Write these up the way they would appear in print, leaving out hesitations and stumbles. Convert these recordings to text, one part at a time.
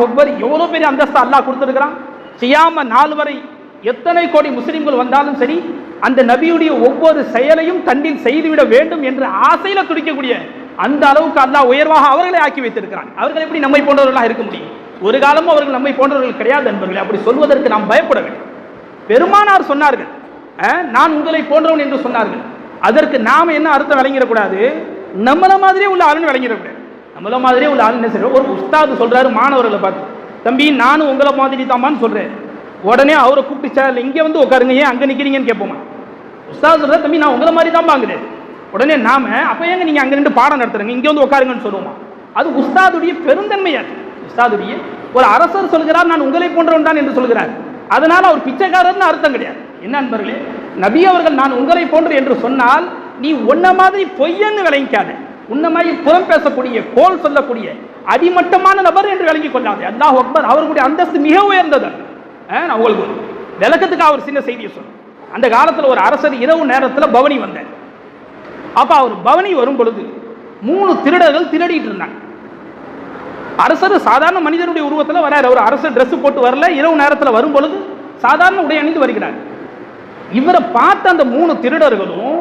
அக்பர், எவ்வளவு பெரிய அந்தஸ்து அல்லாஹ் கொடுத்திருக்கிறான். கியாம நாள் வரை எத்தனை கோடி முஸ்லிம்கள் வந்தாலும் சரி, அந்த நபியுடைய ஒவ்வொரு செயலையும் தன்னில் செய்துவிட வேண்டும் என்ற ஆசையில துடிக்கக்கூடிய அந்த அளவுக்கு அல்லாஹ் உயர்வாக அவர்களை ஆக்கி வைத்திருக்கிறான். அவர்கள் எப்படி நம்மை போன்றவர்களாக இருக்க முடியும்? ஒரு காலமும் அவர்கள் நம்மை போன்றவர்கள் கிடையாது என்பவர்களே. அப்படி சொல்வதற்கு நாம் பயப்பட வேண்டும். பெருமானார் சொன்னார்கள், நான் உங்களை போன்றவன் என்று சொன்னார்கள். அதற்கு நாம என்ன அர்த்தம் விளங்கிடக்கூடாது? நம்மள மாதிரியே உள்ள ஆளுன்னு விளங்கிடக்கூடாது. நம்மள மாதிரியே உள்ள ஆளுன்னு சரி. ஒரு உஸ்தாது சொல்றாரு மாணவர்களை பார்த்து, தம்பி நானும் உங்களை மாதிரி தாமான்னு சொல்றேன். உடனே அவரை கூப்பிட்டு இங்க வந்து உட்காருங்க, ஏன் அங்க நிக்கிறீங்கன்னு கேட்போமா? உஸ்தாது சொல்ற, தம்பி நான் உங்களை மாதிரி தான் பாங்குறேன். உடனே நாம அப்ப ஏங்க நீங்க அங்க நின்று பாடம் நடத்துறீங்க, இங்க வந்து உட்காருங்கன்னு சொல்லுவோமா? அது உஸ்தாதுடைய பெருந்தன்மையாது. உஸ்தாதுடைய ஒரு அரசர் சொல்கிறார், நான் உங்களை போன்றவன் தான் என்று சொல்கிறார். அதனால அவர் பிச்சைக்காரர்னு அர்த்தம் கிடையாது. என்ன நண்பர்களே, நபி அவர்கள் நான் உங்களை போன்று என்று சொன்னால் நீ உன்ன மாதிரி பொய்யன்னு விளங்கிக்காத, உன்ன மாதிரி புறம் பேசக்கூடிய கோல் சொல்லக்கூடிய அடிமட்டமான நபர் என்று விளங்கிக் கொள்ளாது. அல்லாஹ் அக்பர். அவர்களுடைய அந்தஸ்து மிக உயர்ந்தது. நான் உங்களுக்கு விளக்கத்துக்கு அவர் சின்ன செய்தியை சொல்றேன். அந்த காலத்தில் ஒரு அரசர் இரவு நேரத்தில் பவனி வந்தார். அப்ப அவர் பவனி வரும் பொழுது 3 திருடர்கள் திருடிட்டு இருந்தாங்க. அரசர் சாதாரண மனிதனுடைய உருவத்தில் வராரு. ஒரு அரசர் ட்ரெஸ் போட்டு வரல, இரவு நேரத்தில் வரும் பொழுது சாதாரண உடை அணிந்து வருகிறார். இவரை பார்த்த அந்த 3 திருடர்களும்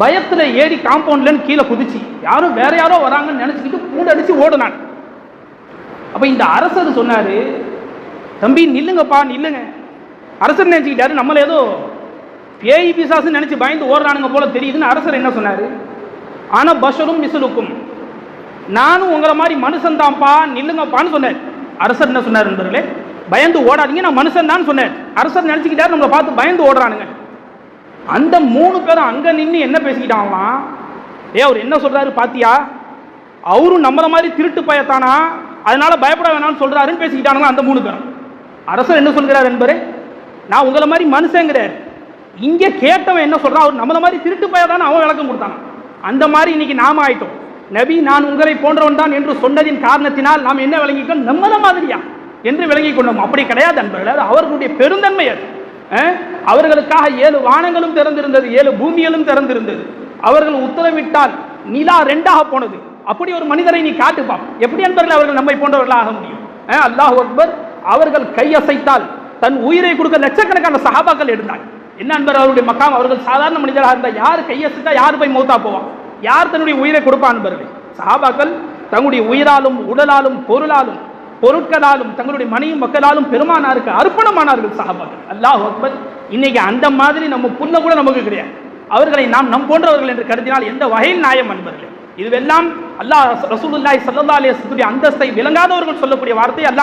பயத்தில் ஏறி காம்பவுண்ட்ல கீழே குதிச்சு யாரும் வேற யாரோ வராங்கன்னு நினைச்சுக்கிட்டு பூண்டு அடிச்சு ஓடுனாங்க. அப்ப இந்த அரசர் சொன்னாரு, தம்பி நில்லுங்கப்பா நில்லுங்க. அரசர் நினைச்சுக்கிட்டாரு நம்மள ஏதோ பேய் பிசாசு நினைச்சு பயந்து ஓடுறானுங்க போல தெரியுதுன்னு. அரசர் என்ன சொன்னாரு, ஆனா பஷரும் மிசுலுக்கும், நானும் உங்களை மாதிரி மனுஷன் தான்ப்பா, நில்லுங்கப்பான்னு சொன்னார். அரசர் என்ன சொன்னார் நண்பர்களே, பயந்து ஓடாதீங்க, நான் மனுஷன் தான் சொன்னேன். அரசர் நினைச்சுக்கிட்டாரு நம்மளை பார்த்து பயந்து ஓடுறானுங்க. அந்த 3 பேரும் அங்க நின்று என்ன பேசிக்கிட்டாங்களாம், அவர் என்ன சொல்றாரு பாத்தியா, அவரும் நம்மள மாதிரி திருட்டு பயத்தானா, அதனால பயப்பட வேணாம்னு சொல்றாருன்னு பேசிக்கிட்டானுங்க அந்த 3 பேரும். அரசர் என்ன சொல்கிறார் என்பரே, நான் உங்களை மாதிரி மனுஷங்கிறார். இங்க கேட்டவன் என்ன சொல்றான், அவர் நம்மள மாதிரி திருட்டு பயத்தான அவன் விளக்கம் கொடுத்தாங்க. அந்த மாதிரி இன்னைக்கு நாம ஆயிட்டோம். நபி நான் உங்களை போன்றவன் தான் என்று சொன்னதின் காரணத்தினால் நாம் என்ன விளங்கிக்கொண்டோம், நம்மள மாதிரியா என்று விளங்கிக் கொண்டோம். அப்படி கிடையாது நண்பர்களே, அது அவர்களுடைய பெருந்தன்மை. அது அவர்களுக்காக 7 வானங்களும் திறந்திருந்தது, 7 பூமிகளும் திறந்திருந்தது. அவர்கள் உத்தரவிட்டால் நிலா 2ஆக போனது. அப்படி ஒரு மனிதரை நீ காட்டுப்பா, எப்படி நண்பர்கள் அவர்கள் நம்மை போன்றவர்களாக முடியும்? அல்லாஹ் அக்பர். அவர்கள் கையசைத்தால் தன் உயிரை கொடுக்க லட்சக்கணக்கான சஹாபாக்கள் இருந்தாங்க. என்ன நண்பர் அவருடைய மக்காம், அவர்கள் சாதாரண மனிதராக இருந்தால் யார் கையசைத்தா யார் போய் மௌத்தா போவான், யார் தன்னுடைய உயிரை கொடுப்பான் நண்பர்கள்? சஹாபாக்கள் தங்களுடைய உயிராலும் உடலாலும் பொருளாலும் பொருட்களாலும் தங்களுடைய மனைவி மக்களாலும் பெருமானாருக்கு அர்ப்பணமானார்கள் சஹாபாக்கள். அல்லாஹ் அக்பர். இன்னைக்கு அந்த மாதிரி நம்ம புண்ண கூட நமக்கு கிடையாது. அவர்களை நாம் நம் போன்றவர்கள் என்று கருதினால் எந்த வகையில் நியாயம் நண்பர்கள்? இதுவெல்லாம் அல்லாஹ் ரசூலுல்லாஹி ஸல்லல்லாஹு அலைஹி வஸல்லம் அந்தஸ்தை விளங்காதவர்கள் சொல்லக்கூடிய வார்த்தை. அல்லாஹ்